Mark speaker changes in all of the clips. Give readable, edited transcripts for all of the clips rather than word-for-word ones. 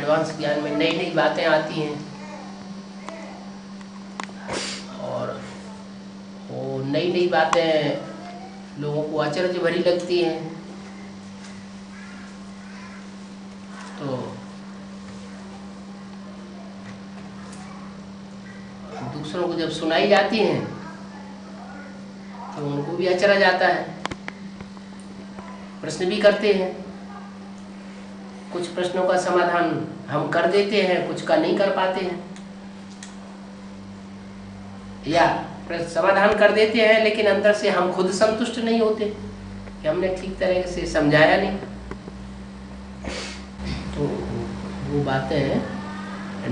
Speaker 1: Advance ज्ञान में नई नई बातें आती हैं और वो नई नई बातें लोगों को अचरज भरी लगती हैं। तो दूसरों को जब सुनाई जाती हैं तो उनको भी अचरज आता है, प्रश्न भी करते हैं। कुछ प्रश्नों का समाधान हम कर देते हैं, कुछ का नहीं कर पाते हैं, या समाधान कर देते हैं लेकिन अंदर से हम खुद संतुष्ट नहीं होते कि हमने ठीक तरह से समझाया नहीं। तो वो बातें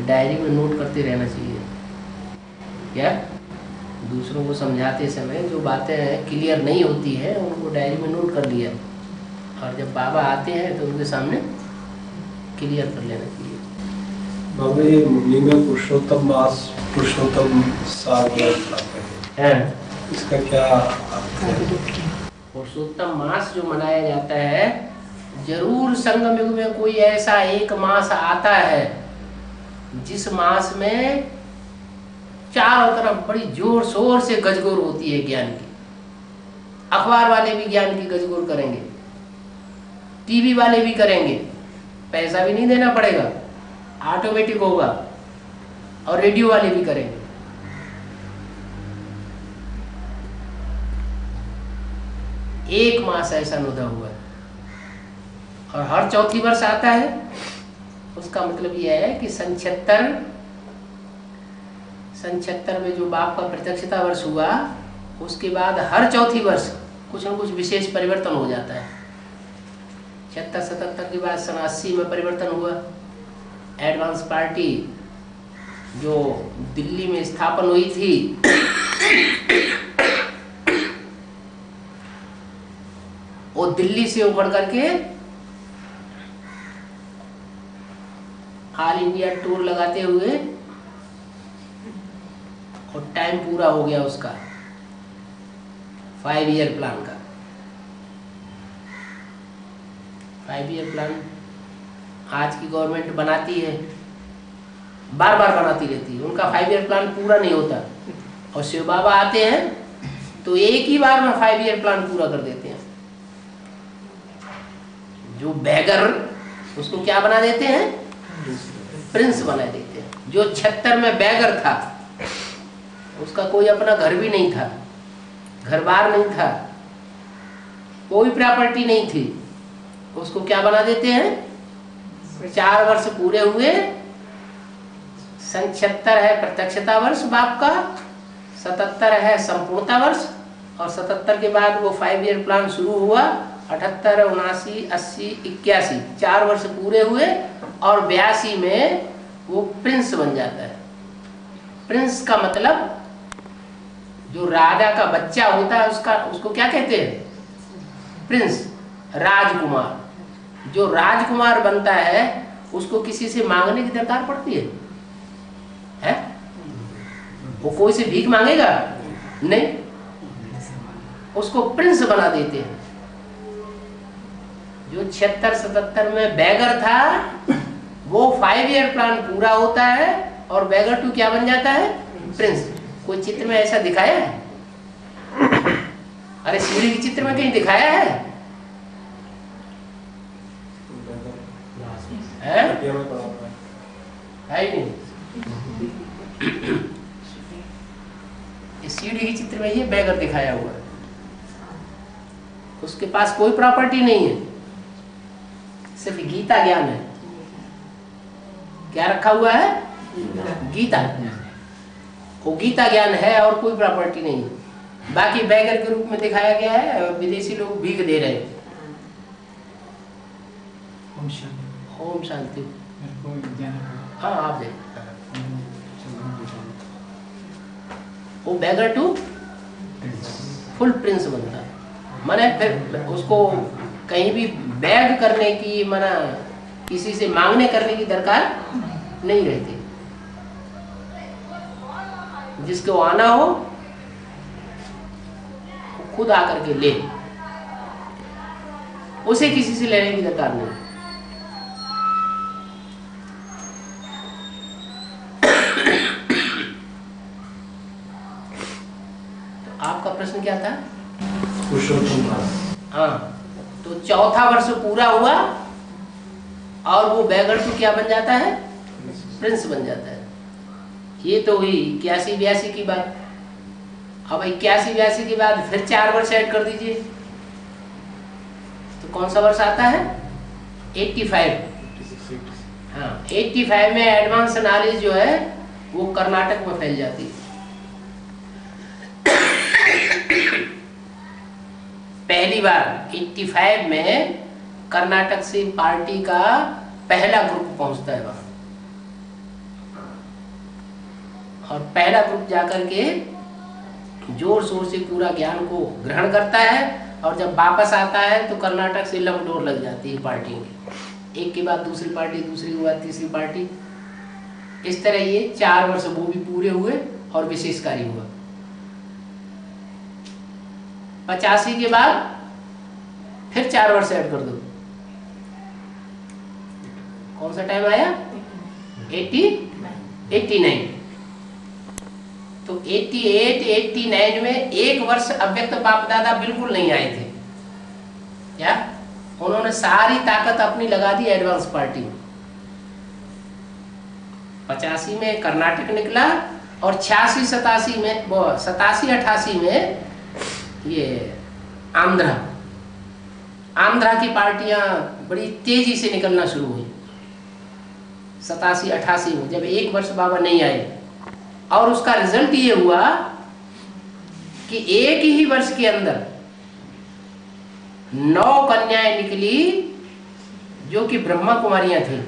Speaker 1: डायरी में नोट करते रहना चाहिए। क्या दूसरों को समझाते समय जो बातें क्लियर नहीं होती है उनको डायरी में नोट कर लिया, और जब बाबा आते हैं तो उनके सामने क्लियर कर लेना चाहिए।
Speaker 2: बाबा ये मुरली में पुरुषोत्तम मास, पुरुषोत्तम साल है, इसका क्या अर्थ है?
Speaker 1: पुरुषोत्तम मास जो मनाया जाता है, जरूर संगम युग में कोई ऐसा एक मास आता है जिस मास में चारों तरफ बड़ी जोर शोर से गजगोर होती है ज्ञान की। अखबार वाले भी ज्ञान की गजगोर करेंगे, टीवी वाले भी करेंगे, पैसा भी नहीं देना पड़ेगा, ऑटोमेटिक होगा, और रेडियो वाले भी करेंगे। एक मास ऐसा अनुभव हुआ है और हर चौथी वर्ष आता है। उसका मतलब यह है कि सन 76 में जो बाप का प्रत्यक्षता वर्ष हुआ, उसके बाद हर चौथी वर्ष कुछ न कुछ विशेष परिवर्तन हो जाता है। 76-77 के बाद सन 80 में परिवर्तन हुआ। एडवांस पार्टी जो दिल्ली में स्थापन हुई थी, वो दिल्ली से उभर करके ऑल इंडिया टूर लगाते हुए, और टाइम पूरा हो गया उसका 5 ईयर प्लान का। 5 ईयर प्लान आज की गवर्नमेंट बनाती है, बार बार बनाती रहती है, उनका 5 ईयर प्लान पूरा नहीं होता। और शिव बाबा आते हैं तो एक ही बार में 5 ईयर प्लान पूरा कर देते हैं। जो बैगर, उसको क्या बना देते हैं? प्रिंस बना देते हैं। जो 76 में बैगर था, उसका कोई अपना घर भी नहीं था, घर बार नहीं था, कोई प्रॉपर्टी नहीं थी, उसको क्या बना देते हैं? 4 वर्ष पूरे हुए, सन 76 है प्रत्यक्षता वर्ष बाप का, 77 है संपूर्णता वर्ष, और 77 के बाद वो 5 ईयर प्लान शुरू हुआ। 78, 79, 80, 81 4 वर्ष पूरे हुए, और 82 में वो प्रिंस बन जाता है। प्रिंस का मतलब जो राजा का बच्चा होता है उसको क्या कहते हैं? प्रिंस, राजकुमार। जो राजकुमार बनता है उसको किसी से मांगने की दरकार पड़ती है? वो कोई से भीख मांगेगा? नहीं, उसको प्रिंस बना देते हैं। जो 76-77 में बैगर था, वो 5 ईयर प्लान पूरा होता है और बैगर 2 क्या बन जाता है? प्रिंस। कोई चित्र में ऐसा दिखाया है? अरे सीढ़ी के चित्र में कहीं दिखाया है? है ही नहीं। इस सीढ़ी के चित्र में ये बैगर दिखाया हुआ है, उसके पास कोई प्रॉपर्टी नहीं है, सिर्फ गीता ज्ञान है। क्या रखा हुआ है? गीता। वो गीता ज्ञान है और कोई प्रॉपर्टी नहीं है। बाकी बैगर के रूप में दिखाया गया है, विदेशी लोग भीख दे रहे हैं। ओम शांति। हाँ आप देख, वो बैगर 2 फुल प्रिंस बनता है। माने फिर उसको कहीं भी बैग करने की, माना किसी से मांगने करने की दरकार नहीं रहती। जिसको आना हो खुद आकर के ले, उसे किसी से लेने की दरकार नहीं। प्रश्न क्या था?
Speaker 2: पुरुषोत्तम मास।
Speaker 1: हाँ, तो चौथा वर्ष पूरा हुआ और वो बैगर तो क्या बन जाता है? प्रिंस बन जाता है। ये तो हुई 81-82 की बात। अब 81-82 के बाद फिर 4 वर्ष ऐड कर दीजिए, तो कौन सा वर्ष आता है? 85। हाँ, 85 में एडवांस नॉलेज जो है वो कर्नाटक में फैल जाती है। पहली बार 85 में कर्नाटक से पार्टी का पहला ग्रुप पहुंचता है वहां, और पहला ग्रुप जाकर के जोर शोर से पूरा ज्ञान को ग्रहण करता है, और जब वापस आता है तो कर्नाटक से लमडोर लग जाती है पार्टियों की, एक के बाद दूसरी पार्टी, दूसरी के बाद तीसरी पार्टी। इस तरह ये 4 वर्ष वो भी पूरे हुए और विशेष कार्य हुआ। 85 के बाद फिर 4 वर्ष ऐड कर दो, कौन सा टाइम आया? 89। तो 88-89 में 1 वर्ष अव्यक्त बाप दादा बिल्कुल नहीं आए थे। क्या? उन्होंने सारी ताकत अपनी लगा दी एडवांस पार्टी में। 85 में कर्नाटक निकला, और 86-87 में, 87-88 में ये आंध्रा की पार्टियां बड़ी तेजी से निकलना शुरू हुई 87-88 में, जब 1 वर्ष बाबा नहीं आए। और उसका रिजल्ट ये हुआ कि एक ही वर्ष के अंदर 9 कन्याएं निकली जो कि ब्रह्मा कुमारियां थी,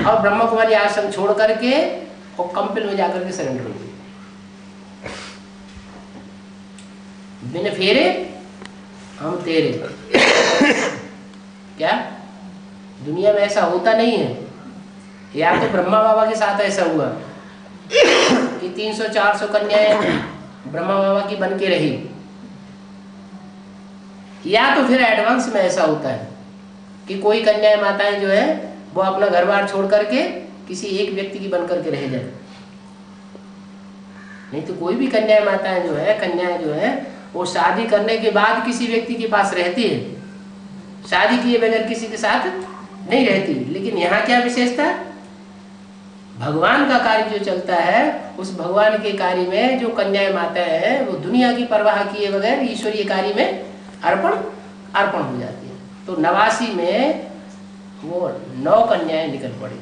Speaker 1: और ब्रह्मा कुमारी आश्रम छोड़ करके और कंपिल में जाकर के सरेंडर हो गई। बिन फेरे हम तेरे। क्या दुनिया में ऐसा होता नहीं है? या तो ब्रह्मा बाबा के साथ ऐसा हुआ कि 300-400 कन्याएं ब्रह्मा बाबा की बन के रही, या तो फिर एडवांस में ऐसा होता है कि कोई कन्याएं माताएं जो है वो अपना घर बार छोड़ करके किसी एक व्यक्ति की बन करके रह जाए। नहीं तो कोई भी कन्याएं माताएं जो है वो शादी करने के बाद किसी व्यक्ति के पास रहती है, शादी किए बगैर किसी के साथ नहीं रहती। लेकिन यहाँ क्या विशेषता? भगवान का कार्य जो चलता है, उस भगवान के कार्य में जो कन्याएं माताएं हैं वो दुनिया की परवाह किए बगैर ईश्वरीय कार्य में अर्पण हो जाती है। तो 89 में वो 9 कन्याएं निकल पड़ी।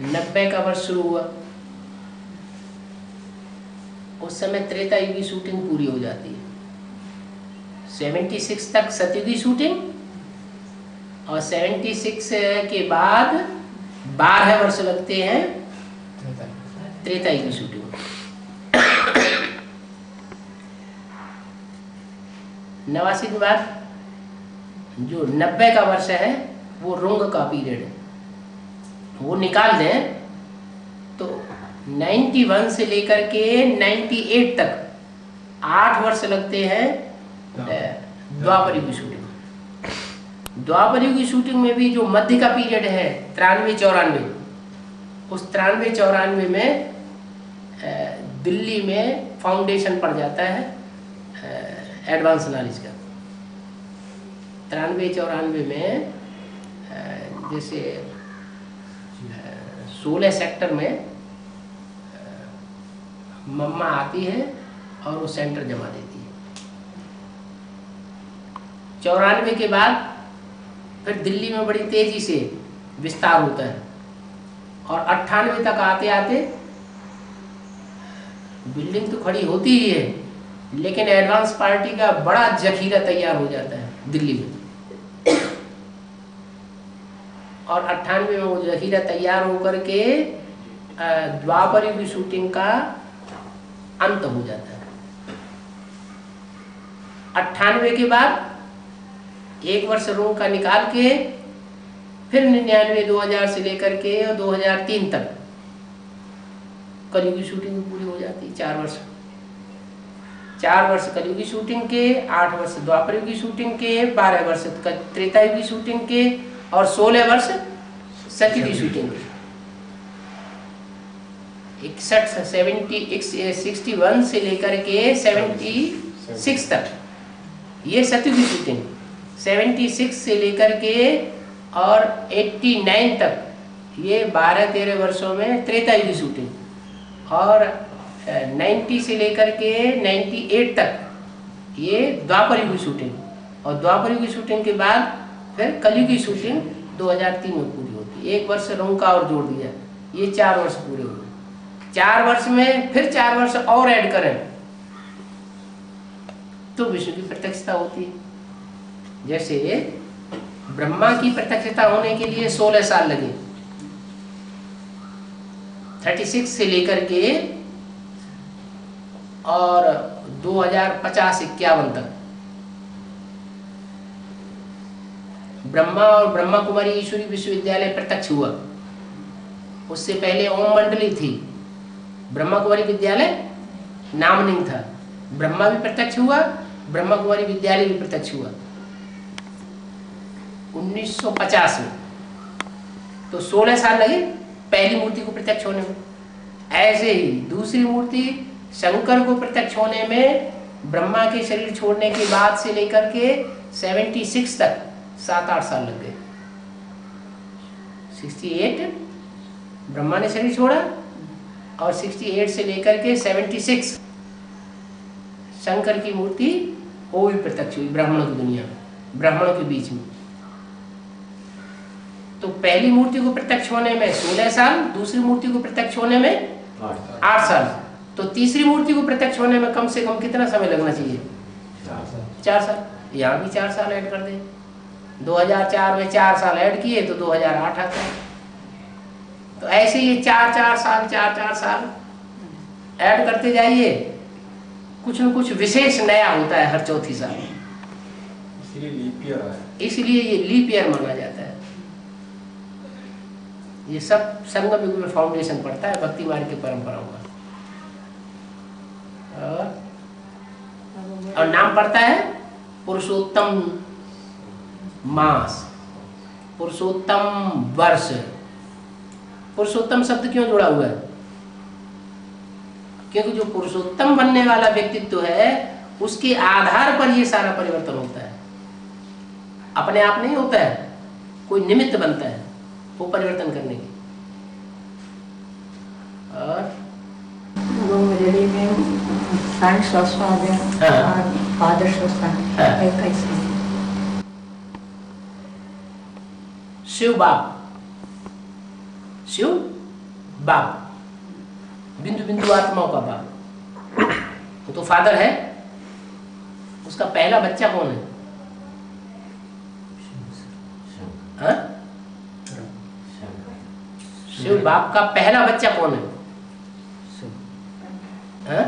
Speaker 1: 90 का वर्ष शुरू हुआ, उस समय त्रेता युग की शूटिंग पूरी हो जाती है। 76 तक सतयुगी शूटिंग, और 76 के बाद 12 वर्ष लगते हैं त्रेता युग की शूटिंग। 89 के बाद जो 90 का वर्ष है वो रुंग का पीरियड है, वो निकाल दें तो 91 से लेकर के 98 तक 8 वर्ष लगते हैं द्वापर युग की शूटिंग। द्वापर युग की शूटिंग में भी जो मध्य का पीरियड है 93-94, उस 93-94 में दिल्ली में फाउंडेशन पड़ जाता है एडवांस नॉलेज का। 93-94 में जैसे 16 सेक्टर में मम्मा आती है और वो सेंटर जमा देती है। 94 के बाद फिर दिल्ली में बड़ी तेजी से विस्तार होता है, और 98 तक आते आते बिल्डिंग तो खड़ी होती ही है, लेकिन एडवांस पार्टी का बड़ा जखीरा तैयार हो जाता है दिल्ली में। और 98 में वो जखीरा तैयार होकर के द्वापर युग की शूटिंग का अंत हो जाता है। 98 के बाद 1 वर्ष रोम का निकाल के फिर 99-2000 से लेकर के 2003 तक कलयुग की शूटिंग पूरी हो जाती है। 4 वर्ष कलयुग की शूटिंग के, 8 वर्ष द्वापर युग की शूटिंग के, 12 वर्ष त्रेता युग की शूटिंग के, और 16 वर्ष सतयुग की शूटिंग के। 61 से लेकर के 76 तक ये सतयुग की शूटिंग, 76 से लेकर के और 89 तक ये 12-13 वर्षों में त्रेता युग की शूटिंग, और 90 से लेकर के 98 तक ये द्वापर युग की शूटिंग, और द्वापर युग की शूटिंग के बाद फिर कलयुग की शूटिंग 2003 में पूरी होती है। 1 वर्ष रोम का और जोड़ दिया, ये 4 वर्ष पूरे हुए। 4 वर्ष में फिर 4 वर्ष और ऐड करें तो विष्णु की प्रत्यक्षता होती है। जैसे ब्रह्मा की प्रत्यक्षता होने के लिए 16 साल लगे, 36 से लेकर के और 2050-51 तक ब्रह्मा और ब्रह्मा कुमारी ईश्वरी विश्वविद्यालय प्रत्यक्ष हुआ। उससे पहले ओम मंडली थी, ब्रह्मा कुमारी विद्यालय नाम नहीं था। ब्रह्मा भी प्रत्यक्ष हुआ, ब्रह्मा कुमारी विद्यालय भी प्रत्यक्ष हुआ 1950 में। तो 16 साल लगे पहली मूर्ति को प्रत्यक्ष होने में। ऐसे ही दूसरी मूर्ति शंकर को प्रत्यक्ष होने में ब्रह्मा के शरीर छोड़ने के बाद से लेकर के 76 तक 7-8 साल लग गए। 68 ब्रह्मा ने शरीर छोड़ा और 68 से लेकर के 76 शंकर की मूर्ति वो भी प्रत्यक्ष हुई ब्राह्मणों की दुनिया में, ब्राह्मणों के बीच में। तो पहली मूर्ति को प्रत्यक्ष होने में 16 साल, दूसरी मूर्ति को प्रत्यक्ष होने में 8 साल, तो तीसरी मूर्ति को प्रत्यक्ष होने में कम से कम कितना समय लगना चाहिए? 4 साल। यहाँ भी 4 साल ऐड कर दें, 2004 में 4 साल ऐड किए तो 2008 आता है। तो ऐसे ये 4-4 साल 4-4 साल ऐड करते जाइए, कुछ न कुछ विशेष नया होता है हर चौथी साल।
Speaker 2: इसलिए लीप ईयर है,
Speaker 1: इसलिए ये लीप ईयर माना जाता है। ये सब संगम युग में फाउंडेशन पड़ता है भक्ति मार्ग की परंपराओं का। और नाम पड़ता है पुरुषोत्तम मास, पुरुषोत्तम वर्ष। पुरुषोत्तम शब्द क्यों जुड़ा हुआ है? क्योंकि जो पुरुषोत्तम बनने वाला व्यक्तित्व है उसके आधार पर ये सारा परिवर्तन होता है। अपने आप नहीं होता है, कोई निमित्त बनता है वो परिवर्तन करने की। और शिव बाप, शिव बाप, बिंदु बिंदु आत्माओं का बाप, वो तो फादर है। उसका पहला बच्चा कौन है? हाँ? शिव बाप का पहला बच्चा कौन है? हाँ?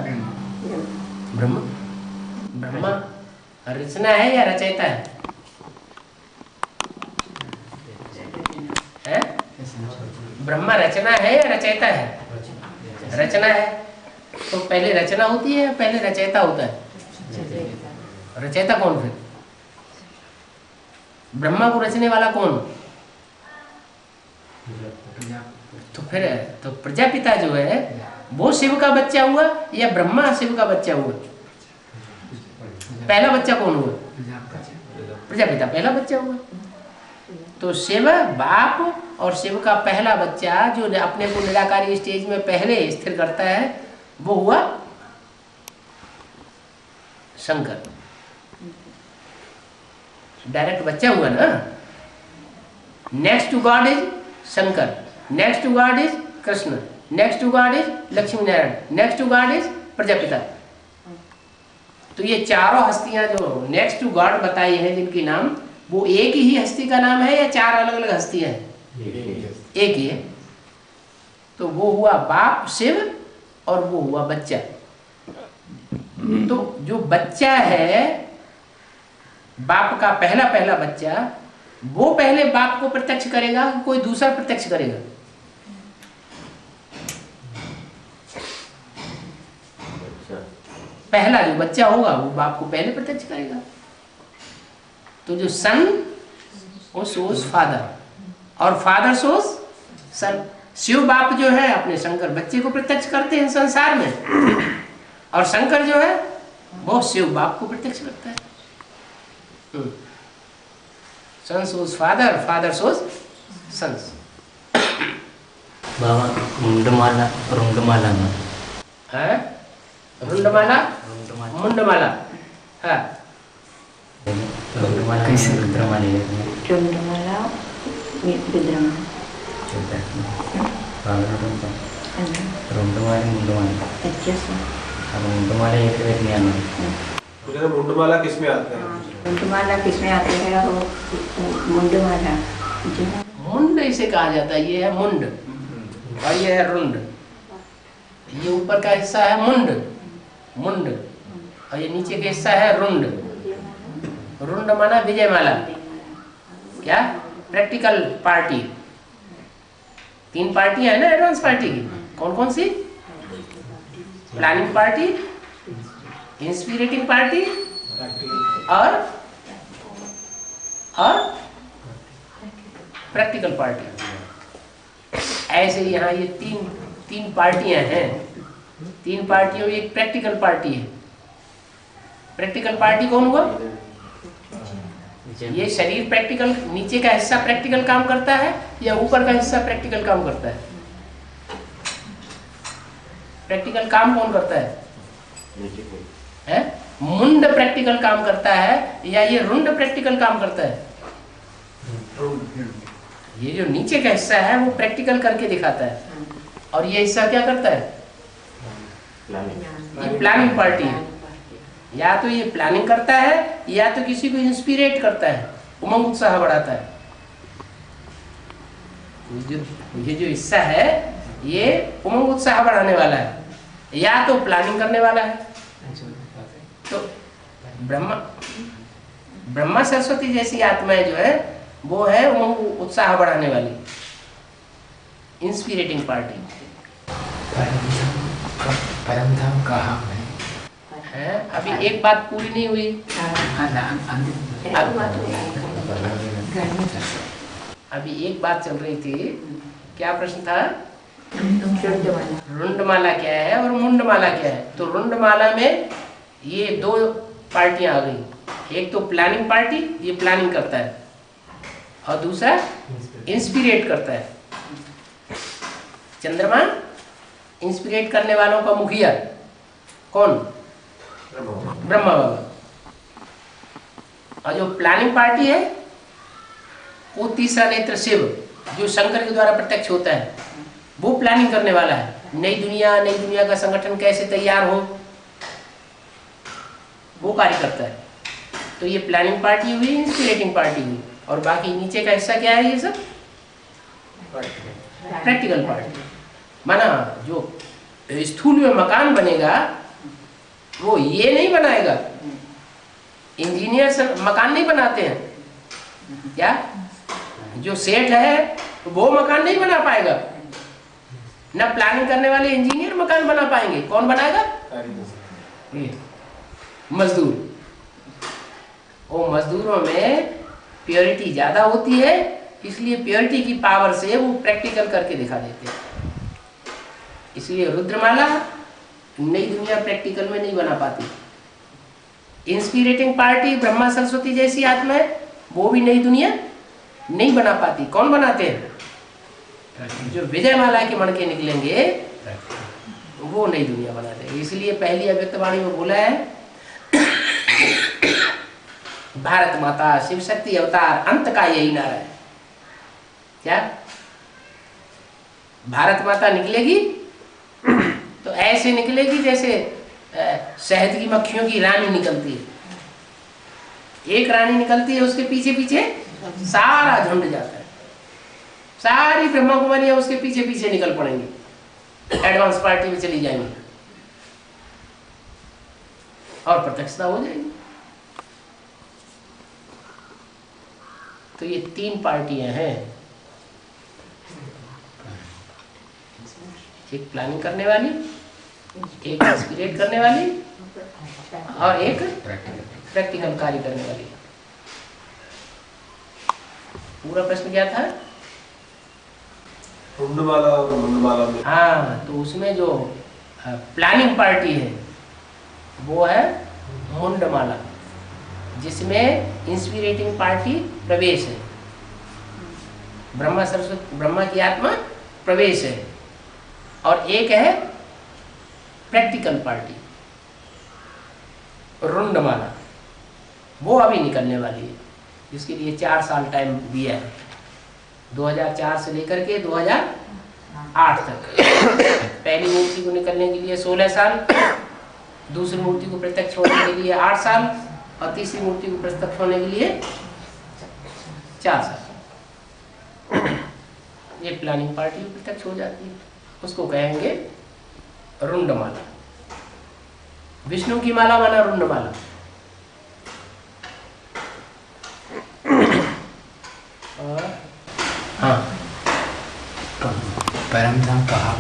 Speaker 1: ब्रह्मा। ब्रह्मा रचना है या रचयिता है? है? ब्रह्मा रचना है या रचयिता है? रचना है। तो पहले रचना होती है, पहले रचयिता होता है? रचयिता कौन फिर? ब्रह्मा को रचने वाला कौन? तो फिर तो प्रजापिता जो है वो शिव का बच्चा हुआ या ब्रह्मा शिव का बच्चा हुआ? पहला बच्चा कौन हुआ? प्रजापिता पहला बच्चा हुआ। तो शिव बाप और शिव का पहला बच्चा जो अपने को निराकारी स्टेज में पहले स्थिर करता है वो हुआ शंकर। डायरेक्ट बच्चा हुआ ना। Next to god is Shankar, next to god is Krishna, next to god is Lakshmi Narayan, next to god is Prajapita. तो ये चारों हस्तियां जो नेक्स्ट टू गॉड बताई है जिनकी नाम, वो एक ही हस्ती का नाम है या 4 अलग अलग हस्तियां हैं? एक ही है। तो वो हुआ बाप शिव और वो हुआ बच्चा। तो जो बच्चा है बाप का पहला बच्चा, वो पहले बाप को प्रत्यक्ष करेगा कि कोई दूसरा प्रत्यक्ष करेगा? पहला जो बच्चा होगा वो बाप को पहले प्रत्यक्ष करेगा। तो जो सन वो सोज फादर और फादर सोज सन। शिव बाप जो है अपने शंकर बच्चे को प्रत्यक्ष करते हैं संसार में, और शंकर जो है वो शिव बाप को प्रत्यक्ष करता है। सन सोज फादर, फादर सोज सन्स।
Speaker 3: बाबा मुंडमाला रुंडमाला में
Speaker 1: है रुंडमाला मुंडमाला, हाँ
Speaker 3: रुंडमाला कैसे रुद्रमाला
Speaker 4: रुंडमाला रुद्रमाला
Speaker 3: रुंडमाला मुंडमाला
Speaker 4: व्यत्यास
Speaker 3: अब मुंडमाला एक नहीं आना।
Speaker 2: मुंडमाला किसमें आता है?
Speaker 4: मुंडमाला किसमें आते हैं? मुंडमाला
Speaker 1: मुंड इसे कहा जाता है। ये है मुंड और ये है रुंड। ये ऊपर का हिस्सा है मुंड, मुंड, और ये नीचे का हिस्सा है रुंड। रुंड माना विजयमाला, क्या प्रैक्टिकल पार्टी। 3 पार्टियां है ना एडवांस पार्टी की। कौन कौन सी? प्लानिंग पार्टी, इंस्पिरेटिंग पार्टी और प्रैक्टिकल पार्टी। ऐसे यहाँ ये तीन पार्टियां हैं। 3 पार्टियों में एक प्रैक्टिकल पार्टी है। प्रैक्टिकल पार्टी कौन हुआ? ये शरीर प्रैक्टिकल, नीचे का हिस्सा प्रैक्टिकल काम करता है या ऊपर का हिस्सा प्रैक्टिकल काम करता है? प्रैक्टिकल काम कौन करता है? मुंड प्रैक्टिकल काम करता है या ये रुंड प्रैक्टिकल काम करता है? ये जो नीचे का हिस्सा है वो प्रैक्टिकल करके दिखाता है, और ये हिस्सा क्या करता है? ये प्लानिंग पार्टी है। या तो ये प्लानिंग करता है या तो किसी को इंस्पिरेट करता है, उमंग उत्साह बढ़ाता है। ये जो हिस्सा है ये उमंग उत्साह बढ़ाने वाला है, या तो प्लानिंग करने वाला है। तो ब्रह्मा सरस्वती जैसी आत्माएं जो है वो है उमंग उत्साह बढ़ाने वाली, इंस्पिरेटिंग पार्टी।
Speaker 3: परम धाम कहाँ
Speaker 1: है? अभी एक बात पूरी नहीं हुई। अभी एक बात चल रही थी। क्या प्रश्न था? रुंडमाला क्या है और मुंडमाला क्या है? तो रुंडमाला में ये 2 पार्टियां आ गई। एक तो प्लानिंग पार्टी, ये प्लानिंग करता है, और दूसरा इंस्पिरेट करता है। चंद्रमा इंस्पिरेट करने वालों का मुखिया कौन? ब्रह्मा बाबा। और जो प्लानिंग पार्टी है वो तीसरा नेत्र शिव, जो शंकर के द्वारा प्रत्यक्ष होता है, वो प्लानिंग करने वाला है। नई दुनिया का संगठन कैसे तैयार हो, वो कार्य करता है। तो ये प्लानिंग पार्टी हुई, इंस्पिरेटिंग पार्टी हुई, और बाकी नीचे का हिस्सा क्या है? ये सब प्रैक्टिकल पार्टी। माना जो स्थूल में मकान बनेगा वो ये नहीं बनाएगा। इंजीनियर मकान नहीं बनाते हैं क्या? जो सेठ है वो मकान नहीं बना पाएगा, ना प्लानिंग करने वाले इंजीनियर मकान बना पाएंगे। कौन बनाएगा? मजदूर। वो मजदूरों में प्योरिटी ज्यादा होती है, इसलिए प्योरिटी की पावर से वो प्रैक्टिकल करके दिखा देते हैं। इसलिए रुद्रमाला नई दुनिया प्रैक्टिकल में नहीं बना पाती। इंस्पिरेटिंग पार्टी ब्रह्मा सरस्वती जैसी आत्मा है, वो भी नई दुनिया नहीं बना पाती। कौन बनाते हैं? जो विजयमाला के मणके निकलेंगे वो नई दुनिया बनाते हैं। इसलिए पहली अव्यक्तवाणी में बोला है भारत माता शिव शक्ति अवतार अंत का यही नारा है। क्या भारत माता निकलेगी तो ऐसे निकलेगी जैसे शहद की मक्खियों की रानी निकलती है। एक रानी निकलती है, उसके पीछे पीछे सारा झुंड जाता है। सारी ब्रह्मा कुमारियां उसके पीछे पीछे निकल पड़ेंगी, एडवांस पार्टी में चली जाएंगी और प्रत्यक्षता हो जाएगी। तो ये 3 पार्टियां हैं, एक प्लानिंग करने वाली, एक इंस्पिरेट करने वाली और एक प्रैक्टिकल कार्य करने वाली। पूरा प्रश्न क्या था?
Speaker 2: मुंडमाला और मुंडमाला में,
Speaker 1: हाँ, तो उसमें जो प्लानिंग पार्टी है वो है मुंडमाला, जिसमें इंस्पिरेटिंग पार्टी प्रवेश है, ब्रह्मा सरस्वती ब्रह्मा की आत्मा प्रवेश है, और एक है प्रैक्टिकल पार्टी रुंडमाला, वो अभी निकलने वाली है, जिसके लिए 4 साल टाइम दिया है, 2004 से लेकर के 2008 तक। पहली मूर्ति को निकलने के लिए 16 साल, दूसरी मूर्ति को प्रत्यक्ष होने के लिए 8 साल, और तीसरी मूर्ति को प्रत्यक्ष होने के लिए 4 साल। ये प्लानिंग पार्टी प्रत्यक्ष हो जाती है, उसको कहेंगे रुंडमाला। विष्णु की माला माना रुंडमाला। हाँ,
Speaker 5: परम धाम कहाँ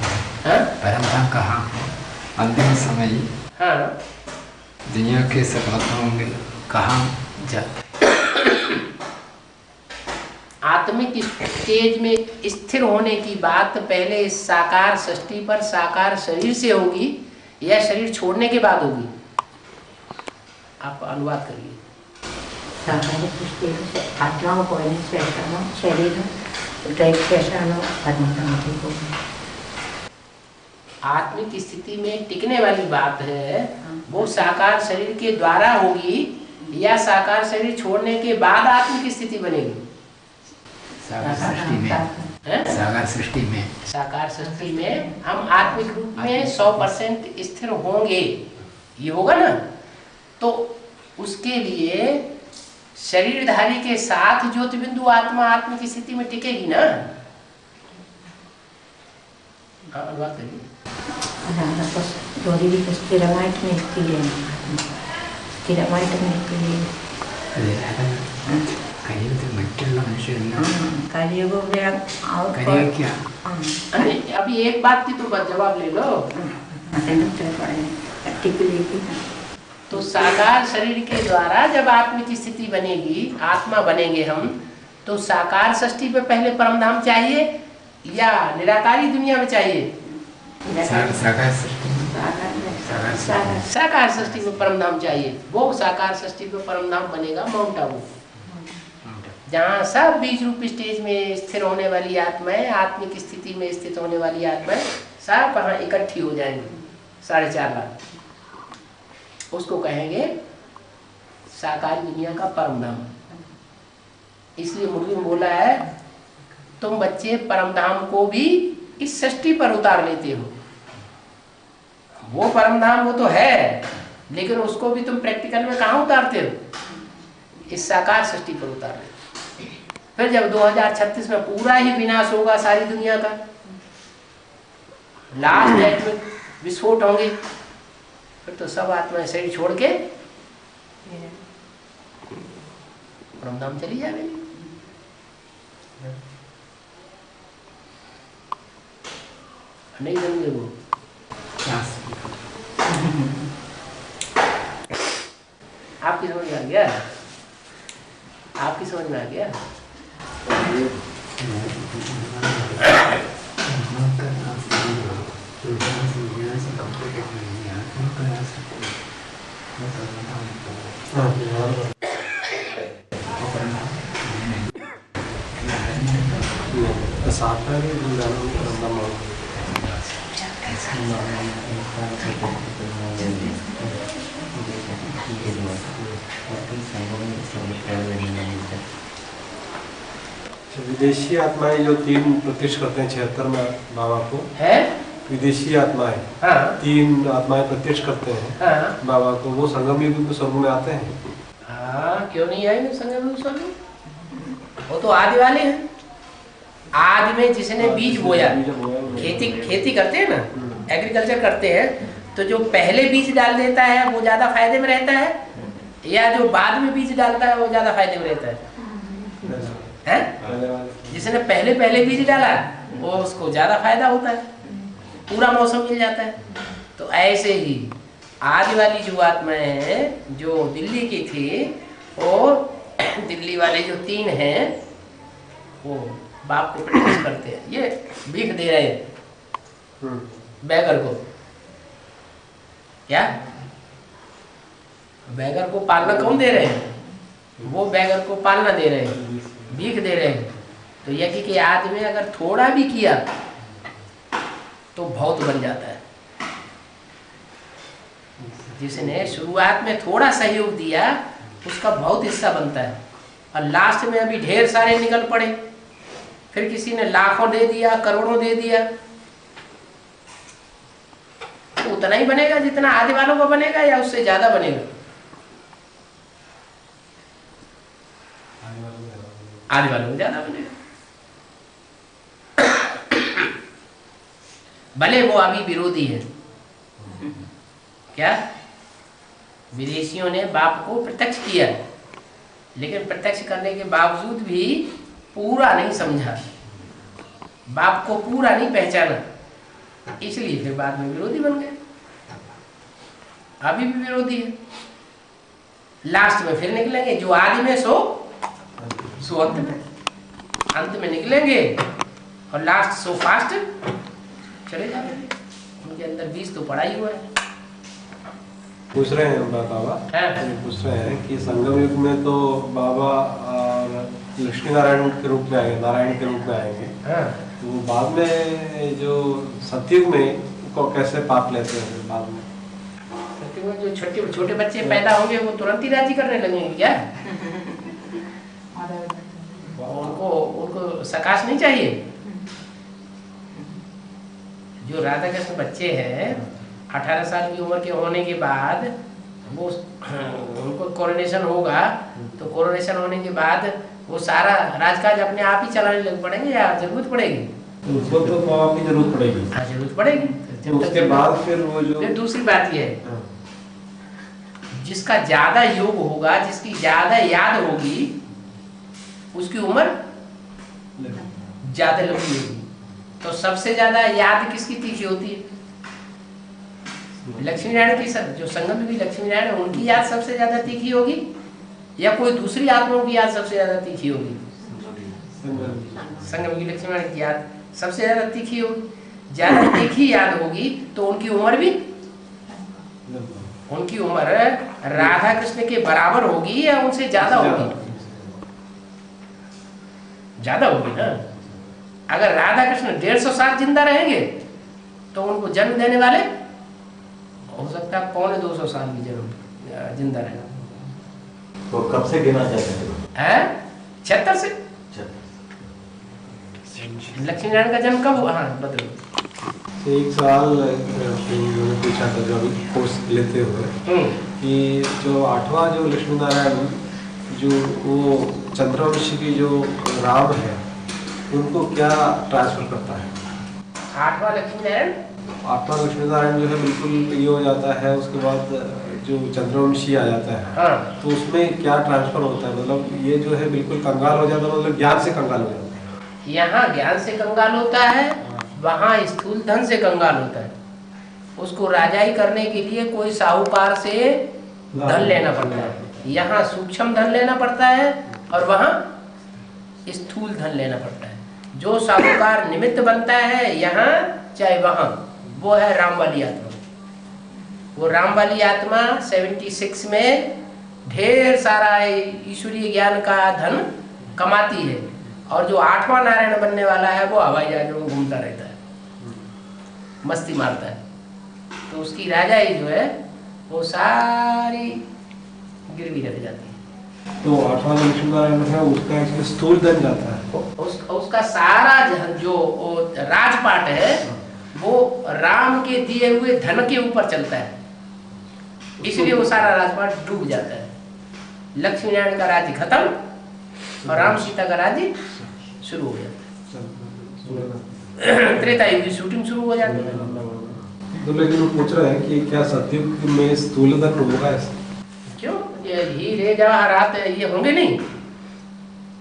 Speaker 5: है? परम धाम कहाँ? अंतिम समय
Speaker 1: हाँ,
Speaker 5: दुनिया के सब आत्माओं कहाँ जाते?
Speaker 1: आत्मिक स्टेज में स्थिर होने की बात पहले साकार सृष्टि पर साकार शरीर से होगी या शरीर छोड़ने के बाद होगी? आप अनुवाद करिए।
Speaker 4: साकार सृष्टि से आत्मा को शरीर
Speaker 1: आत्मिक स्थिति में टिकने वाली बात है, वो साकार शरीर के द्वारा होगी या साकार शरीर छोड़ने के बाद आत्मिक स्थिति बनेगी?
Speaker 5: साकार सृष्टि में, साकार सृष्टि में,
Speaker 1: साकार सृष्टि में हम आत्मिक रूप में 100% स्थिर होंगे, ये होगा ना। तो उसके लिए शरीरधारी के साथ ज्योतिबिंदु आत्मा आत्मिक स्थिति में टिकेगी ना। अनुवाद करिए। अभी एक बात की तो जवाब ले लो। तो साकार शरीर के द्वारा जब आत्मिक स्थिति बनेगी, आत्मा बनेंगे हम, तो साकार सृष्टि पे पहले परमधाम चाहिए या निराकारी दुनिया में चाहिए? साकार सृष्टि में परमधाम चाहिए। वो साकार सृष्टि पे परमधाम बनेगा माउंट आबू, जहाँ सब बीज रूप स्टेज में स्थिर होने वाली आत्माएं, आत्मिक स्थिति में स्थित होने वाली आत्माएं सब वहाँ इकट्ठी हो जाएंगी, 4.5 लाख। उसको कहेंगे साकारी दुनिया का परमधाम। इसलिए मुरली में बोला है, तुम बच्चे परमधाम को भी इस सृष्टि पर उतार लेते हो। वो परमधाम वो तो है, लेकिन उसको भी तुम प्रैक्टिकल में कहाँ उतारते हो? इस साकार सृष्टि पर उतार लेते। फिर जब 2036 में पूरा ही विनाश होगा सारी दुनिया का, लास्ट डेट में विस्फोट होंगे, फिर तो सब आत्माएं शरीर छोड़ के परमधाम चली जाएगी। नहीं देंगे वो। आपकी समझ में आ गया? आपकी समझ में आ गया?
Speaker 2: विदेशी आत्माएं जो 3 प्रत्यक्ष करते हैं 76 में बाबा को
Speaker 1: है,
Speaker 2: विदेशी आत्माएं,
Speaker 1: हाँ,
Speaker 2: 3 आत्माएं प्रत्यक्ष करते हैं,
Speaker 1: हाँ,
Speaker 2: बाबा को, वो संगम युग में स्वर्ग में आते हैं।
Speaker 1: हाँ, क्यों नहीं आएंगे संगम युग स्वर्ग में? वो तो आदि वाले हैं। आदि में जिसने बीज बोया, खेती करते हैं ना, एग्रीकल्चर करते हैं, तो जो पहले बीज डाल देता है वो ज्यादा फायदे में रहता है, या जो बाद में बीज डालता है वो ज्यादा फायदे में रहता है? जिसने पहले बीज डाला वो उसको ज्यादा फायदा होता है, पूरा मौसम मिल जाता है। तो ऐसे ही आदि वाली जो आत्माएं हैं जो दिल्ली की थी, और दिल्ली वाले जो 3 हैं वो बाप को प्रैक्टिस करते हैं, ये भीख दे रहे हैं बैगर को। क्या बैगर को पालना कौन दे रहे हैं? वो बैगर को पालना दे रहे हैं, भीख दे रहे हैं। तो यज्ञ के आदि में अगर थोड़ा भी किया तो बहुत बन जाता है। जिसने शुरुआत में थोड़ा सहयोग दिया उसका बहुत हिस्सा बनता है, और लास्ट में अभी ढेर सारे निकल पड़े, फिर किसी ने लाखों दे दिया, करोड़ों दे दिया, तो उतना ही बनेगा जितना आधे वालों को बनेगा, या उससे ज्यादा बनेगा? आधे वालों को ज्यादा बनेगा। भले वो अभी विरोधी है। क्या विदेशियों ने बाप को प्रत्यक्ष किया, लेकिन प्रत्यक्ष करने के बावजूद भी पूरा नहीं समझा, बाप को पूरा नहीं पहचाना, इसलिए फिर बाद में विरोधी बन गए। अभी भी विरोधी है। लास्ट में फिर निकलेंगे, जो आदि में सो अंत में निकलेंगे, और लास्ट सो फास्ट चले जाएंगे। उनके अंदर बीज तो पड़ा ही हुआ है।
Speaker 2: पूछ रहे हैं बाबा, पूछ रहे हैं कि संगम युग में तो बाबा लक्ष्मी नारायण के रूप में आएंगे, नारायण के रूप में आएंगे, तो बाद में जो सतयुग में उनको कैसे पाप लेते हैं? बाद में
Speaker 1: सतयुग में जो छोटे छोटे बच्चे पैदा होंगे वो तुरंत ही राजी करने लगेंगे क्या? उनको सकाश नहीं चाहिए। जो राधा कृष्ण बच्चे हैं 18 साल की उम्र के होने के बाद वो उनको कोरोनेशन होगा, तो कोरोनेशन होने के बाद वो सारा राजकाज अपने आप ही चलाने लग पड़ेंगे या जरूरत पड़ेगी?
Speaker 2: उसको तो माँ बाप की जरूरत पड़ेगी।
Speaker 1: हाँ जरूरत पड़ेगी।
Speaker 2: तो उसके बाद फिर वो जो
Speaker 1: फिर दूसरी बात ये है, जिसका ज्यादा योग होगा, जिसकी ज्यादा याद होगी, उसकी उम्र ज्यादा लंबी होगी। तो सबसे ज्यादा याद किसकी तीखी होती है? लक्ष्मी नारायण की। जो संगम युगी लक्ष्मी नारायण है उनकी याद सबसे ज्यादा तीखी होगी, या कोई दूसरी आत्माओं की याद सबसे ज्यादा तीखी होगी? संगम युगी लक्ष्मी नारायण की याद सबसे ज्यादा तीखी होगी। ज्यादा तीखी याद होगी तो उनकी उम्र भी, उनकी उम्र राधा कृष्ण के बराबर होगी या उनसे ज्यादा होगी? ज्यादा होगी ना। अगर राधा कृष्ण 150 साल जिंदा रहेंगे तो उनको जन्म देने वाले हो सकता है 250 साल की जन्म जिंदा रहेगा।
Speaker 6: तो कब से गिना चाहते हैं?
Speaker 1: 76 से। लक्ष्मी नारायण का जन्म कब हुआ? हाँ बदलो।
Speaker 2: एक सवाल मैंने पूछा था जो अभी कोर्स लेते हुए कि जो 8वां जो लक्ष्मी नारायण जो वो चंद्रवंशी की जो राम है उनको क्या ट्रांसफर करता है?
Speaker 1: 8वां लक्ष्मी नारायण,
Speaker 2: 8वां लक्ष्मी नारायण जो है बिल्कुल ये हो जाता है, उसके बाद जो चंद्रवंशी आ जाता है।
Speaker 1: हाँ।
Speaker 2: तो उसमें क्या ट्रांसफर होता है? मतलब ये जो है बिल्कुल कंगाल हो जाता है, मतलब ज्ञान से कंगाल हो जाता है।
Speaker 1: यहाँ ज्ञान से कंगाल होता है, वहाँ स्थूल धन से कंगाल होता है। उसको राजाई करने के लिए कोई साहूकार से धन लेना पड़ता है। यहाँ सूक्ष्म धन लेना पड़ता है और वहाँ स्थूल धन लेना पड़ता है। जो साहूकार निमित्त बनता है यहाँ चाहे वहाँ, वो है राम वाली आत्मा। वो राम वाली आत्मा 76 में ढेर सारा ईश्वरीय ज्ञान का धन कमाती है, और जो 8वां नारायण बनने वाला है वो हवाई जहाजों में घूमता रहता है, मस्ती मारता है। तो उसकी राजाई जो है वो सारी गिरवी रख जाती है।
Speaker 2: तो 8वां लक्ष्मी नारायण है उसका एक्चुअली स्थूल धन जाता है।
Speaker 1: उसका सारा जो राजपाट है वो राम के दिए हुए धन के ऊपर चलता है, इसलिए वो सारा राजपाट डूब जाता है। लक्ष्मी नारायण का राज्य खत्म और राम सीता का राज्य शुरू हो जाता है। त्रेता युग की शूटिंग शुरू हो जाती है।
Speaker 2: तो लेकिन वो पूछ रहे हैं कि क्या सतयुग में स्थूल धन होगा ऐसा?
Speaker 1: क्यों? ये हीरे जवाहरात ये होंगे नहीं?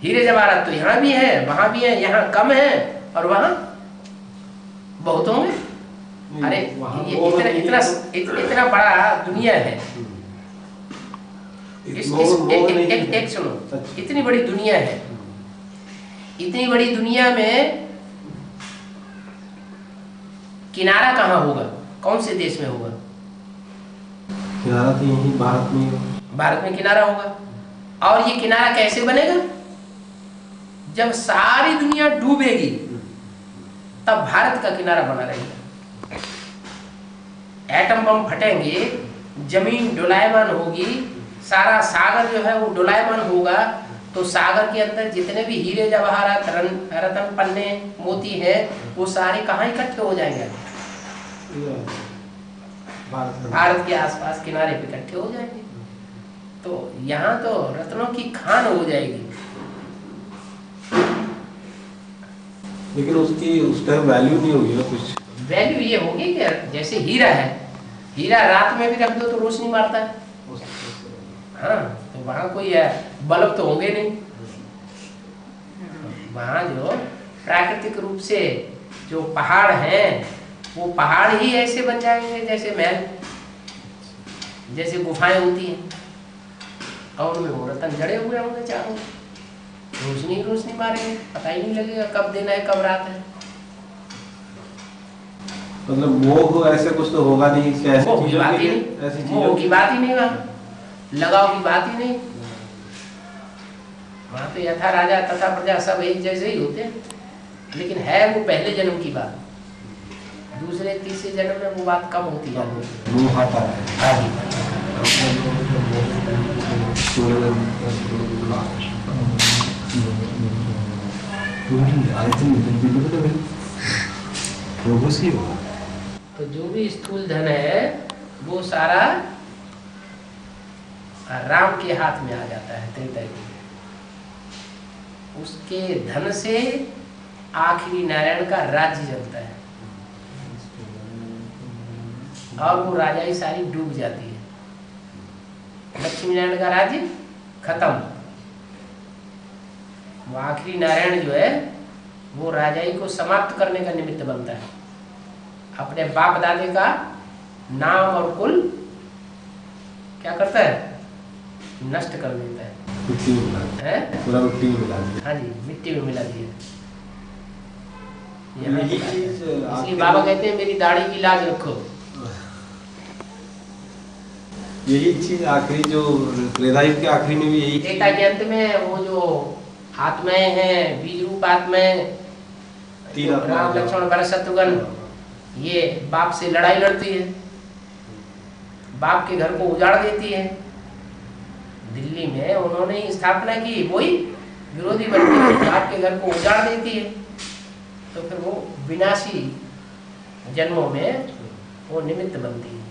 Speaker 1: हीरे जवाहरात तो यहाँ भी है, वहाँ भी है, यहाँ कम है और वहाँ बहुत होंगे। अरे ये इतना बड़ा दुनिया है। एक सुनो, इतनी बड़ी दुनिया है, इतनी बड़ी दुनिया में किनारा कहाँ होगा, कौन से देश में होगा?
Speaker 2: किनारा तो यही भारत में ही हो।
Speaker 1: भारत में किनारा होगा। और ये किनारा कैसे बनेगा? जब सारी दुनिया डूबेगी तब भारत का किनारा बना रहेगा। एटम बम फटेंगे, जमीन डोलायमान होगी, सारा सागर जो है वो डोलायमान होगा, तो सागर के अंदर जितने भी हीरे जवाहरात रत्न पन्ने मोती है वो सारे कहाँ इकट्ठे हो जाएंगे? भारत के आसपास किनारे पे इकट्ठे हो जाएंगे। तो यहाँ तो रत्नों की खान हो जाएगी।
Speaker 2: लेकिन उसकी उस टाइम वैल्यू नहीं होगी ना कुछ।
Speaker 1: वैल्यू ये होगी कि जैसे हीरा है, हीरा रात में भी रख दो तो रोशनी मारता है। हाँ, तो वहाँ कोई बल्ब तो होंगे नहीं। वहाँ जो प्राकृतिक रूप से जो पहाड़ हैं वो पहाड़ ही ऐसे बन जाएंगे जैसे महल, जैसे गुफाएं होती हैं, और उनमें वो रतन जड़े हुए होंगे चारों, रोशनी रोशनी मारेंगे, पता ही नहीं लगेगा कब दिन है कब रात है।
Speaker 2: मतलब मोह ऐसे कुछ तो होगा नहीं, ऐसी
Speaker 1: मोह की
Speaker 2: चीजों
Speaker 1: बात ही
Speaker 2: के-
Speaker 1: नहीं,
Speaker 2: ऐसी
Speaker 1: मोह
Speaker 2: चीजों
Speaker 1: की बात ही नहीं, वहाँ लगाव की बात ही नहीं। वहाँ तो यथा राजा तथा प्रजा सब एक जैसे ही होते हैं, लेकिन है वो पहले जन्म की बात। दूसरे तीसरे जन्म में वो बात कम होती जाती है।
Speaker 2: मोह आता है।
Speaker 1: तो जो भी स्थूल धन है वो सारा राम के हाथ में आ जाता है त्रेता युग में। उसके धन से आखिरी नारायण का राज्य चलता है, और वो राजाई सारी डूब जाती है। लक्ष्मी नारायण का राज्य खत्म। वो आखिरी नारायण जो है वो राजाई को समाप्त करने का निमित्त बनता है। अपने बाप दादे का नाम और कुल क्या करता है? नष्ट कर देता है।
Speaker 2: मिट्टी में मिला दिया।
Speaker 1: हैं?
Speaker 2: पूरा मिट्टी में मिला दिया।
Speaker 1: हाँ जी, मिट्टी में मिला दिया।
Speaker 2: यही चीज
Speaker 1: इसलिए बाबा कहते हैं मेरी दाढ़ी की लाज रखो।
Speaker 2: यही चीज आखिरी जो त्रेतायुग के आखिरी में भी यही
Speaker 1: त्रेता के अंत में वो जो आत्माएं हैं, बीज रूप आत्माएं,
Speaker 2: तीन आत्माएं
Speaker 1: राम लक्ष्मण भरत शत्रुघ्न, ये बाप से लड़ाई लड़ती है, बाप के घर को उजाड़ देती है। दिल्ली में उन्होंने ही स्थापना की, वही विरोधी बनती है, बाप के घर को उजाड़ देती है। तो फिर वो विनाशी जन्मों में वो निमित्त बनती है।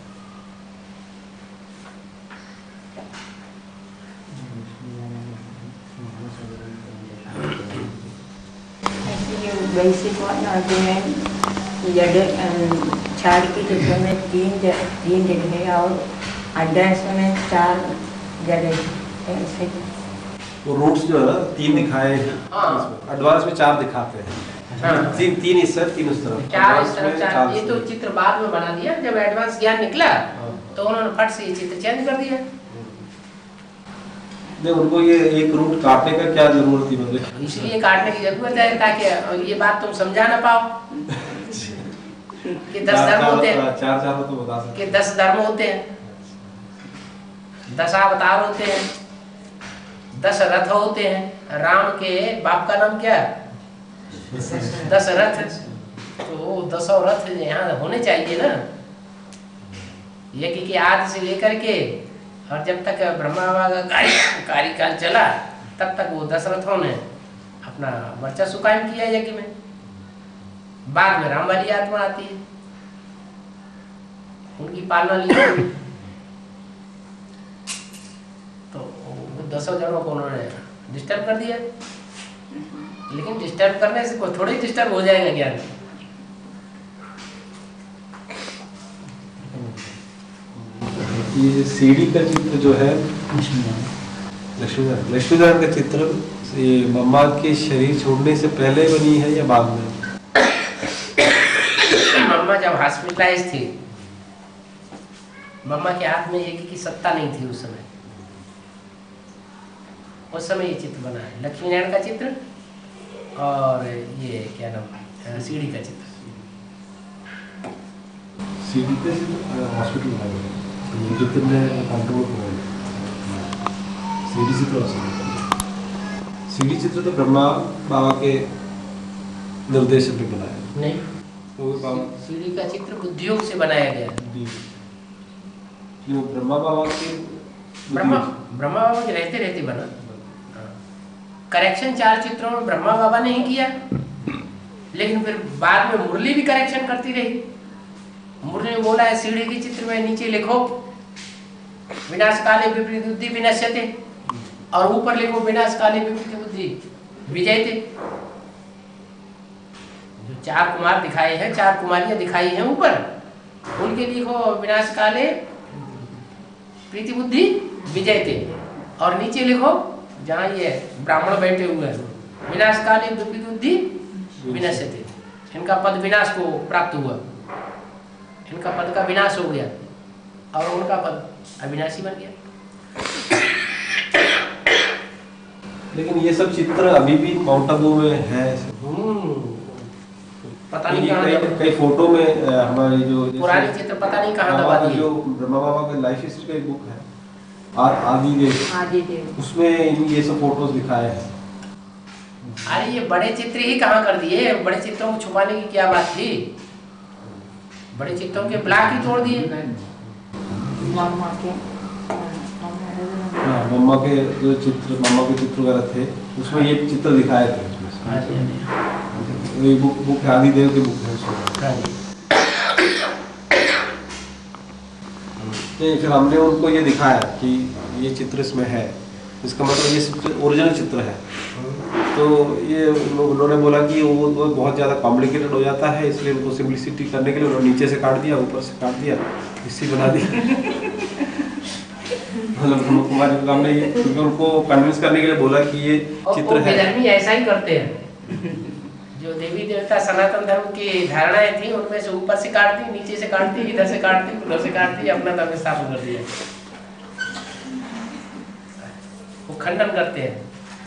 Speaker 4: बेसिक वन आर्गुमेंट छाड़ की जगह में तीन जगह और एडवांस में 4 जगह ऐसे।
Speaker 2: वो रूट्स जो है ना 3 दिखाए हैं,
Speaker 1: हाँ।
Speaker 2: एडवांस में 4 दिखाते हैं।
Speaker 1: हाँ।
Speaker 2: तीन इस तरफ 3 उस तरफ।
Speaker 1: चार इस
Speaker 2: Advance
Speaker 1: तरफ
Speaker 2: में
Speaker 1: चार,
Speaker 2: 4
Speaker 1: ये तो चित्र बाद में बना दिया। जब एडवांस ज्ञान निकला तो उन्होंने फट से ये चित्र चेंज कर दिया।
Speaker 2: नहीं, उनको ये एक रूट काटने का क्या जरूरत थी? मतलब
Speaker 1: इसलिए काटने की जरूरत है ताकि ये बात तुम समझा ना पाओ कि 10 धर्म होते हैं,
Speaker 2: 4 तो बता सकते
Speaker 1: कि 10 धर्म होते हैं, 10 अवतार होते हैं, 10 रथ होते हैं। राम के बाप का नाम क्या है? दशरथ। तो 10 रथ यहाँ होने चाहिए ना, यज्ञ के आदि से लेकर के और जब तक ब्रह्मा का कार्यकाल चला तब तक वो दशरथों ने अपना वर्चस्व कायम किया यज्ञ में। बाद में राम वाली आत्मा आती है, उनकी पालना ली जाती है। तो वो 10 जनों को उन्होंने डिस्टर्ब कर दिया। लेकिन डिस्टर्ब करने से कोई थोड़ी डिस्टर्ब हो जाएगा ज्ञान।
Speaker 2: ये सीढ़ी का चित्र जो है लक्ष्मीनारायण का चित्र, ये मम्मा के शरीर छोड़ने से पहले बनी है या बाद में?
Speaker 1: मम्मा जब हॉस्पिटलाइज थी, मम्मा के हाथ में यज्ञ की सत्ता नहीं थी उस समय। उस समय ये चित्र बना है। लक्ष्मीनारायण का चित्र और ये क्या नाम सीढ़ी का चित्र।
Speaker 2: सीढ़ी पे हॉस्पिटल है जितने कंट्रोल सीढ़ी चित्र सीढ़ी चित्र तो ब्रह्मा बाबा के निर्देश पे बनाया
Speaker 1: नहीं,
Speaker 2: तो बाबा
Speaker 1: सीढ़ी का चित्र बुद्धियोग से बनाया गया।
Speaker 2: जो ब्रह्मा बाबा के
Speaker 1: ब्रह्मा बाबा के रहते रहते बना। करेक्शन 4 चित्रों में ब्रह्मा बाबा ने ही किया, लेकिन फिर बाद में मुरली भी करेक्शन करती रही। मुरली ने बोला है सीढ़ी के चित्र में नीचे लिखो विनाश काले विपरीत बुद्धि विनश्यते, और ऊपर लिखो विनाश काले विपरीत बुद्धि विजयते। जो 4 कुमार दिखाए हैं, 4 कुमारियां दिखाई हैं ऊपर, उनके लिखो विनाश काले प्रीति बुद्धि विजयते, और नीचे लिखो जहाँ ये ब्राह्मण बैठे हुए हैं विनाश काले विपरीत बुद्धि विनश्यते। इनका पद विनाश को प्राप्त हुआ, इनका पद का विनाश हो गया और उनका पद अविनाशी बन गया।
Speaker 2: लेकिन ये सब चित्र अभी भी माउंट आबू में है।
Speaker 1: पता नहीं कहाँ
Speaker 2: कई फोटो में हमारे जो
Speaker 1: पुराने चित्र पता नहीं कहाँ दबा दिए।
Speaker 2: जो ब्रह्मा बाबा के लाइफ हिस्ट्री का एक बुक है आदि देव, उसमें ये सब फोटोज दिखाए हैं।
Speaker 1: अरे ये बड़े चित्र ही कहाँ कर दिए, बड़े चित्रों को छुपाने की क्या बात थी? बड़े चित्रों के ब्लॉक ही तोड़ दिए।
Speaker 2: मम्मा के जो चित्र मम्मा के चित्र वगैरह थे उसमें ये चित्र दिखाए थे। ये बुक आदि देव की बुक है। फिर हमने उनको ये दिखाया कि ये चित्र इसमें है, इसका मतलब ये ओरिजिनल चित्र है। तो ये उन्होंने बोला कि वो बहुत ज़्यादा कॉम्प्लिकेटेड हो जाता है, इसलिए उनको सिंपलिसिटी करने के लिए उन्होंने नीचे से काट दिया, ऊपर से काट दिया, इसी बना दी। मतलब कुमारी को हमने ये क्योंकि उनको कन्विंस करने के लिए बोला कि ये चित्र है।
Speaker 1: विधर्मी ऐसा ही करते हैं। जो देवी देवता सनातन धर्म की धारणाएं थी उनमें से ऊपर से काट दी, नीचे से काट दी, इधर से काट दी, उधर से काट दी, अपना धर्म स्थापन कर दिया। वो खंडन करते हैं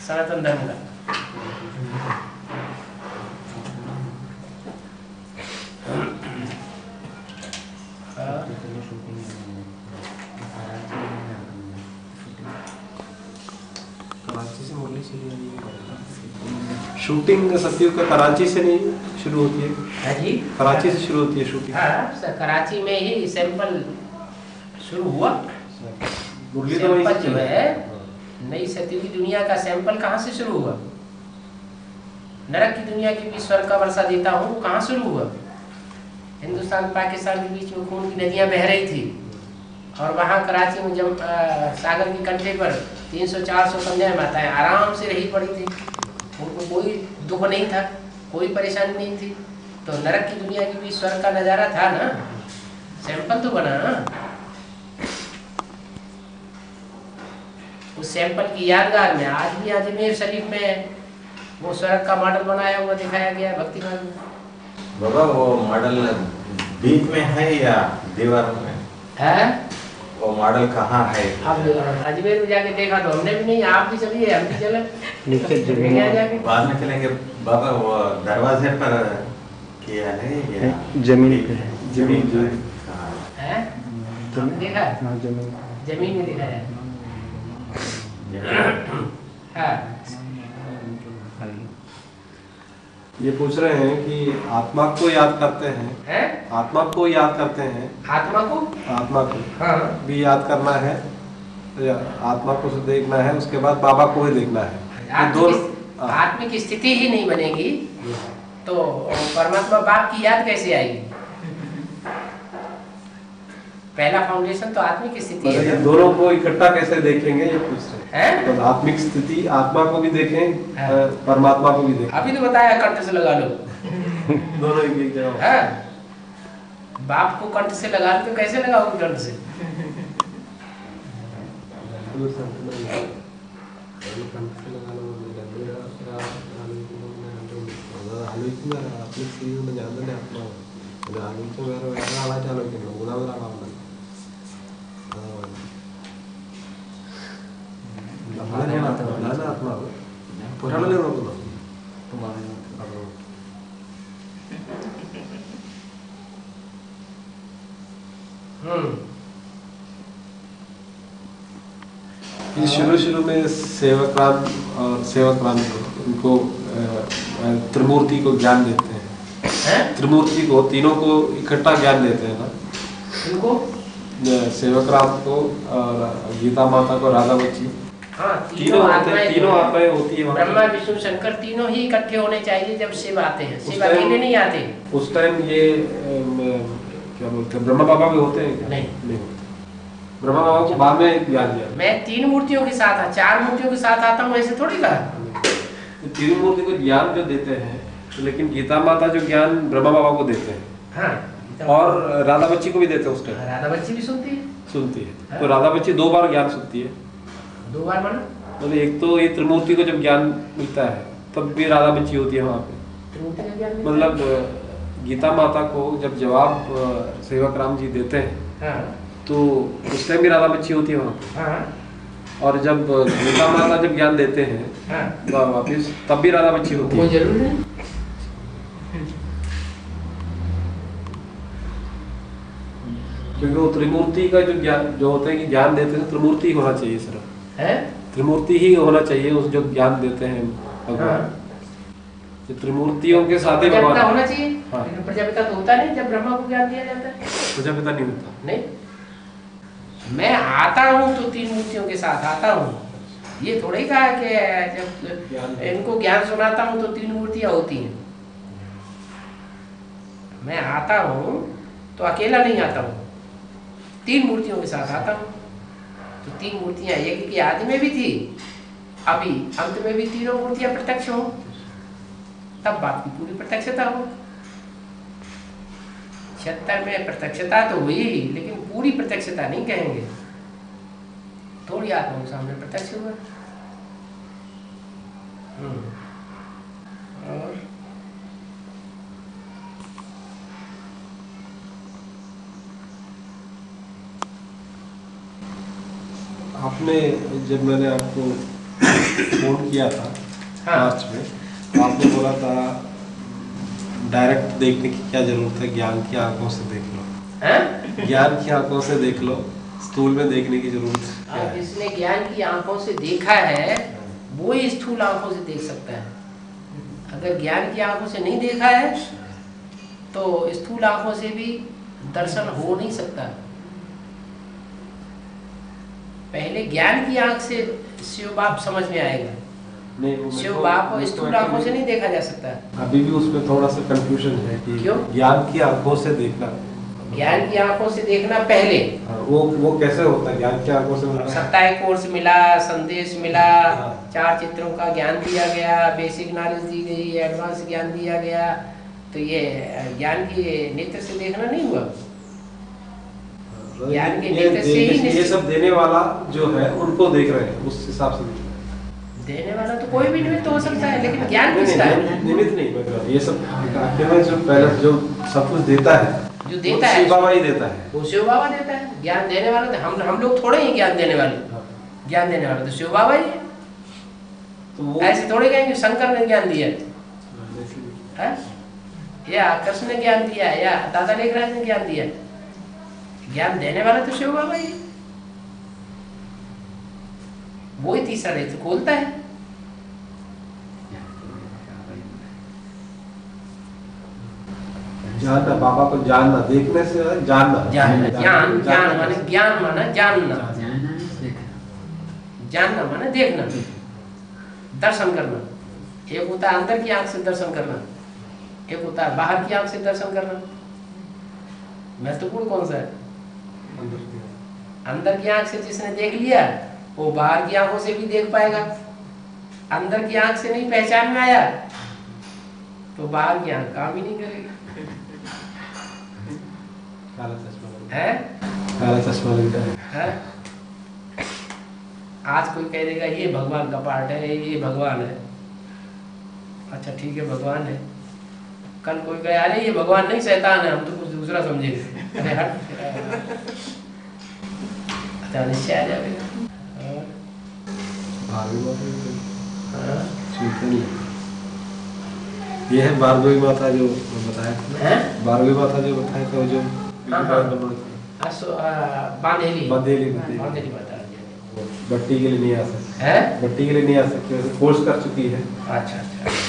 Speaker 1: सनातन धर्म का।
Speaker 2: कराची से मुरली शूटिंग सत्युग का कराची से नहीं शुरू होती है?
Speaker 1: हाँ जी,
Speaker 2: कराची से शुरू होती है शूटिंग।
Speaker 1: हाँ, कराची में ही सैंपल शुरू हुआ।
Speaker 2: मुरली तो
Speaker 1: सैंपल जो है नई सत्युगी दुनिया का सैंपल कहाँ से शुरू हुआ? नरक की दुनिया के बीच स्वर्ग का वर्षा देता हूँ, वो कहाँ शुरू हुआ? हिंदुस्तान पाकिस्तान के बीच में खून की नदियाँ बह रही थी, और वहाँ कराची में जब सागर के कंठे पर 300-400 कन्याएं माताएं आराम से रही पड़ी थी, उनको कोई दुख नहीं था, कोई परेशानी नहीं थी। तो नरक की दुनिया के बीच स्वर्ग का नज़ारा था ना, सैंपल तो बना ना। उस सैंपल की यादगार में आज भी अजमेर शरीफ में वो स्वर्ग का मॉडल बनाया हुआ दिखाया गया है भक्ति मार्ग में।
Speaker 6: बाबा वो मॉडल बीच में है या दीवार में
Speaker 1: है?
Speaker 6: वो मॉडल कहाँ है?
Speaker 1: आप अजमेर में जाके देखा तो हमने भी नहीं, आप भी चलिए, हम भी चले नीचे
Speaker 6: बाद में चलेंगे बाबा। वो दरवाजे पर किया है या
Speaker 7: जमीन पे है?
Speaker 6: जमीन
Speaker 1: है देखा है?
Speaker 7: हाँ जमीन
Speaker 1: जमीन में दिखाया है। हाँ,
Speaker 2: ये पूछ रहे हैं कि आत्मा को याद करते हैं, आत्मा को याद करते हैं,
Speaker 1: आत्मा को हाँ
Speaker 2: भी याद करना है, या आत्मा को देखना है, उसके बाद बाबा को ही देखना है।
Speaker 1: आत्मिक स्थिति ही नहीं बनेगी तो परमात्मा बाप की याद कैसे आएगी? पहला फाउंडेशन तो आत्मिक स्थिति है।
Speaker 2: दोनों को इकट्ठा कैसे देखेंगे ये पूछ रहे हैं। तो आत्मिक स्थिति आत्मा को भी देखें, परमात्मा को भी देखें।
Speaker 1: अभी तो बताया कंठ से लगा लो।
Speaker 2: दोनों एक जगह।
Speaker 1: है बाप को कंठ से लगा लो तो कैसे लगाओगे कंठ से?
Speaker 2: ये शुरू में सेवकराम को उनको त्रिमूर्ति को ज्ञान देते हैं। त्रिमूर्ति को तीनों को इकट्ठा ज्ञान देते हैं ना।
Speaker 1: इनको
Speaker 2: सेवकराम को और गीता माता को राधा बच्ची।
Speaker 1: हाँ,
Speaker 2: तीनों आत्माएं होती है।
Speaker 1: ब्रह्मा विष्णु शंकर तीनों ही इकट्ठे होने चाहिए जब शिव आते हैं। शिव अकेले नहीं आते।
Speaker 2: उस टाइम ये क्या बोलते हैं, ब्रह्मा बाबा भी होते हैं क्या? नहीं होते। ब्रह्मा बाबा को बाद में ज्ञान दिया।
Speaker 1: मैं 3 मूर्तियों के साथ 4 मूर्तियों के साथ आता हूँ, ऐसे थोड़ी कहा।
Speaker 2: 3 मूर्ति को ज्ञान जो देते हैं, लेकिन गीता माता जो ज्ञान ब्रह्मा बाबा को देते हैं।
Speaker 1: हाँ,
Speaker 2: और राधा बच्ची को भी देते हैं उस टाइम।
Speaker 1: राधा बच्ची भी सुनती है।
Speaker 2: हाँ? तो राधा बच्ची 2 बार ज्ञान सुनती है।
Speaker 1: 2 बार माना?
Speaker 2: मतलब एक तो ये त्रिमूर्ति को जब ज्ञान मिलता है तब भी राधा बच्ची होती है वहाँ पे।
Speaker 1: त्रिमूर्ति का ज्ञान
Speaker 2: मतलब गीता माता को जब जवाब सेवक राम जी देते हैं,
Speaker 1: हाँ,
Speaker 2: तो उस टाइम भी राधा बच्ची होती है वहाँ पे।
Speaker 1: हाँ,
Speaker 2: और जब गीता माता जब ज्ञान देते हैं,
Speaker 1: हाँ,
Speaker 2: वापिस तब भी राधा बच्ची होती है।
Speaker 1: कोई जरूर नहीं।
Speaker 2: क्योंकि वो त्रिमूर्ति का जो ज्ञान जो होता है कि ज्ञान देते हैं, त्रिमूर्ति होना चाहिए सिर्फ। त्रिमूर्ति ही होना चाहिए उस जो ज्ञान देते हैं भगवान। त्रिमूर्तियों के साथ ही भगवान
Speaker 1: होना चाहिए।
Speaker 2: हाँ।
Speaker 1: लेकिन प्रजापिता तो होता नहीं जब ब्रह्मा को ज्ञान दिया जाता है।
Speaker 2: प्रजापिता नहीं होता।
Speaker 1: नहीं, मैं आता हूँ तो 3 मूर्तियों के साथ आता हूँ। ये थोड़ा ही कहा कि जब इनको ज्ञान सुनाता हूँ तो 3 मूर्तियाँ होती हैं। मैं आता हूँ तो अकेला नहीं आता हूँ, 3 मूर्तियों के साथ आता हूँ। तो 3 मूर्तियाँ एक की आदि में भी थी, अभी अंत में भी 3 मूर्तियाँ प्रत्यक्ष हो, तब बात की पूरी प्रत्यक्षता हो। 76 में प्रत्यक्षता तो हुई, लेकिन पूरी प्रत्यक्षता नहीं कहेंगे, थोड़ी आत्मा के सामने प्रत्यक्ष हुआ। और
Speaker 2: आपने जब मैंने आपको फोन किया था मार्च में, तो आपने बोला था डायरेक्ट देखने की क्या जरूरत है, ज्ञान की आंखों से देख लो। ज्ञान की आंखों से देख लो, स्थूल में देखने की जरूरत है।
Speaker 1: जिसने ज्ञान की आंखों से देखा है वो ही स्थूल आंखों से देख सकता है। अगर ज्ञान की आंखों से नहीं देखा है तो स्थूल आंखों से भी दर्शन हो नहीं सकता। पहले ज्ञान की आंख से शिव बाप समझ में आएगा। शिव बाप को स्थूल आंखों से नहीं देखा जा सकता।
Speaker 2: अभी भी उसमें थोड़ा सा कंफ्यूजन है कि
Speaker 1: क्यों?
Speaker 2: ज्ञान की आंखों से देखना,
Speaker 1: ज्ञान की आंखों से देखना पहले
Speaker 2: वो कैसे होता है? ज्ञान की आंखों से
Speaker 1: सप्ताह कोर्स मिला, संदेश मिला, 4 चित्रों का ज्ञान दिया गया, बेसिक नॉलेज दी गई, एडवांस ज्ञान दिया गया। तो ये ज्ञान की नेत्र से देखना नहीं हुआ। ज्ञान के नेत्र से ही
Speaker 2: ये सब देने वाला जो है उनको देख रहे हैं, उस हिसाब से
Speaker 1: देने वाला तो कोई भी निमित्त हो सकता है, लेकिन ज्ञान किसका है?
Speaker 2: निमित्त नहीं, ये सब जो पहले जो सब कुछ देता है,
Speaker 1: जो देता है
Speaker 2: शिव बाबा ही देता है।
Speaker 1: वो शिव बाबा देता है। ज्ञान देने वाले तो हम लोग थोड़े ही ज्ञान देने वाले। ज्ञान देने वाले तो शिव बाबा ही है। तो ऐसे थोड़े कहेंगे शंकर ने ज्ञान दिया है, या कृष्ण ने ज्ञान दिया, या दादा लेखराज ने ज्ञान दिया। ज्ञान देने वाला तो शिव बाबा ही है। वो ही तीसरा नेत्र खोलता है।
Speaker 2: जानना, बाबा को जानना, देखने से जानना।
Speaker 1: ज्ञान माने ज्ञान माना जानना, जानना माने देखना, दर्शन करना। एक होता है अंदर की आंख से दर्शन करना, एक होता है बाहर की आंख से दर्शन करना। महत्वपूर्ण कौन सा है? अंदर की आंख से जिसने देख लिया वो बाहर की आंखों से भी देख पाएगा। अंदर की आंख से नहीं पहचान में आया तो बाहर की आंख काम ही नहीं करेगी।
Speaker 2: काला चश्मा लग
Speaker 1: है? आज कोई कह देगा ये भगवान का पार्ट है, ये भगवान है। अच्छा ठीक है भगवान है। कल कोई कहे अरे ये भगवान नहीं शैतान है, हम तो कुछ दूसरा समझेंगे। अरे हट, अच्छा निश्चय आ जाएगा।
Speaker 2: ये है 12वीं माता जो बताया था, 12वीं माता जो बताया था, जो
Speaker 1: बांधेली
Speaker 2: बांधेली
Speaker 1: बांधेली माता रानी।
Speaker 2: बट्टी के लिए नहीं आ सकती
Speaker 1: है
Speaker 2: बट्टी के लिए नहीं आ सकती, वैसे फोर्स कर चुकी है।
Speaker 1: अच्छा अच्छा